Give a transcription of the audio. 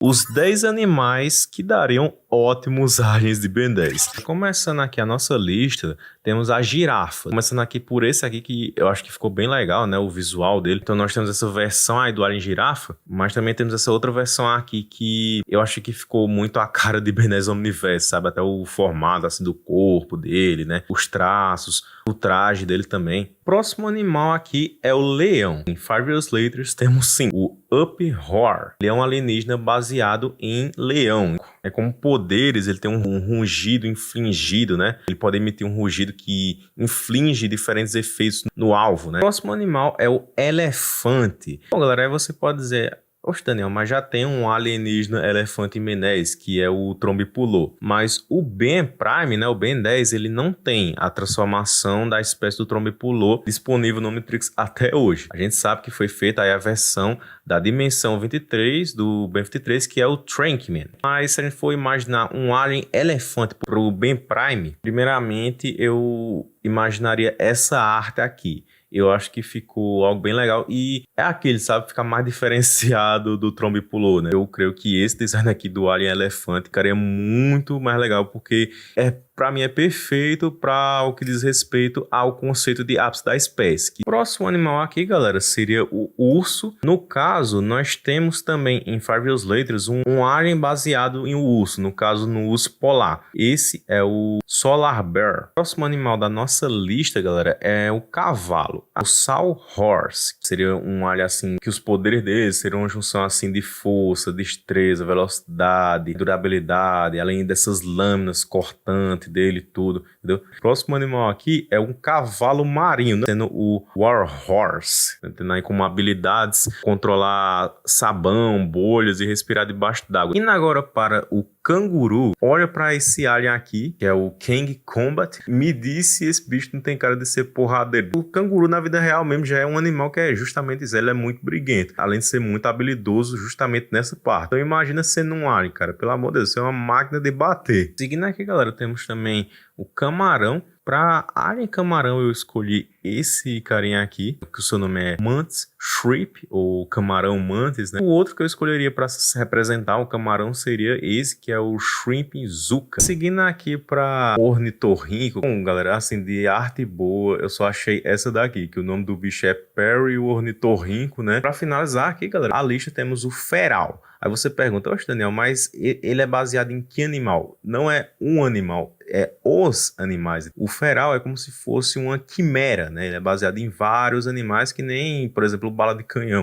Os 10 animais que dariam ótimos aliens de Ben 10. Começando aqui a nossa lista, temos a girafa. Começando aqui por esse aqui que eu acho que ficou bem legal, né? O visual dele. Então nós temos essa versão aí do alien girafa, mas também temos essa outra versão aqui que eu acho que ficou muito a cara de Ben 10 Omniverse, sabe? Até o formato assim do corpo dele, né? Os traços, o traje dele também. Próximo animal aqui é o leão. Em 5 Years Later temos sim o Uproar. Ele é um alienígena baseado em leão. É como poderes, ele tem um rugido infligido, né? Ele pode emitir um rugido que inflige diferentes efeitos no alvo, né? O próximo animal é o elefante. Bom, galera, aí você pode dizer: oxe, Daniel, mas já tem um alienígena elefante menés, que é o Trombipulô. Mas o Ben Prime, né, o Ben 10, ele não tem a transformação da espécie do Trombipulô disponível no Omnitrix até hoje. A gente sabe que foi feita aí a versão da dimensão 23 do Ben 23, que é o Trankman. Mas se a gente for imaginar um alien elefante para o Ben Prime, primeiramente eu imaginaria essa arte aqui. Eu acho que ficou algo bem legal e é aquele, sabe, ficar mais diferenciado do Trombipulô, né? Eu creio que esse design aqui do Alien Elefante ficaria muito mais legal, porque para mim é perfeito para o que diz respeito ao conceito de ápice da espécie. O próximo animal aqui, galera, seria o urso. No caso, nós temos também em 5 Years Later um alien baseado em um urso, no caso no urso polar. Esse é o Solar Bear. O próximo animal da nossa lista, galera, é o cavalo. O Sawhorse seria um alien assim que os poderes dele seriam uma junção assim de força, destreza, velocidade, durabilidade, além dessas lâminas cortantes dele e tudo, entendeu? O próximo animal aqui é um cavalo marinho, né? Sendo o Warhorse, tendo aí como habilidades controlar sabão, bolhas e respirar debaixo d'água. Indo agora para o canguru, olha para esse alien aqui, que é o Kang Combat, me diz se esse bicho não tem cara de ser porradeiro. O canguru na vida real mesmo já é um animal que é justamente isso, ele é muito briguento, além de ser muito habilidoso justamente nessa parte. Então imagina sendo um alien, cara, pelo amor de Deus, você é uma máquina de bater. Seguindo aqui, galera, temos também o camarão. Para alien camarão eu escolhi esse carinha aqui, que o seu nome é Mantis Shrimp, ou camarão mantis, né? O outro que eu escolheria para representar o camarão seria esse, que é o Shrimp Zuka. Seguindo aqui para ornitorrinco, bom, galera, assim, de arte boa, eu só achei essa daqui, que o nome do bicho é Perry o ornitorrinco, né? Para finalizar aqui, galera, a lista temos o feral. Aí você pergunta: oxe, Daniel, mas ele é baseado em que animal? Não é um animal, é os animais. O feral é como se fosse uma quimera, né? Ele é baseado em vários animais, que nem, por exemplo, bala de canhão.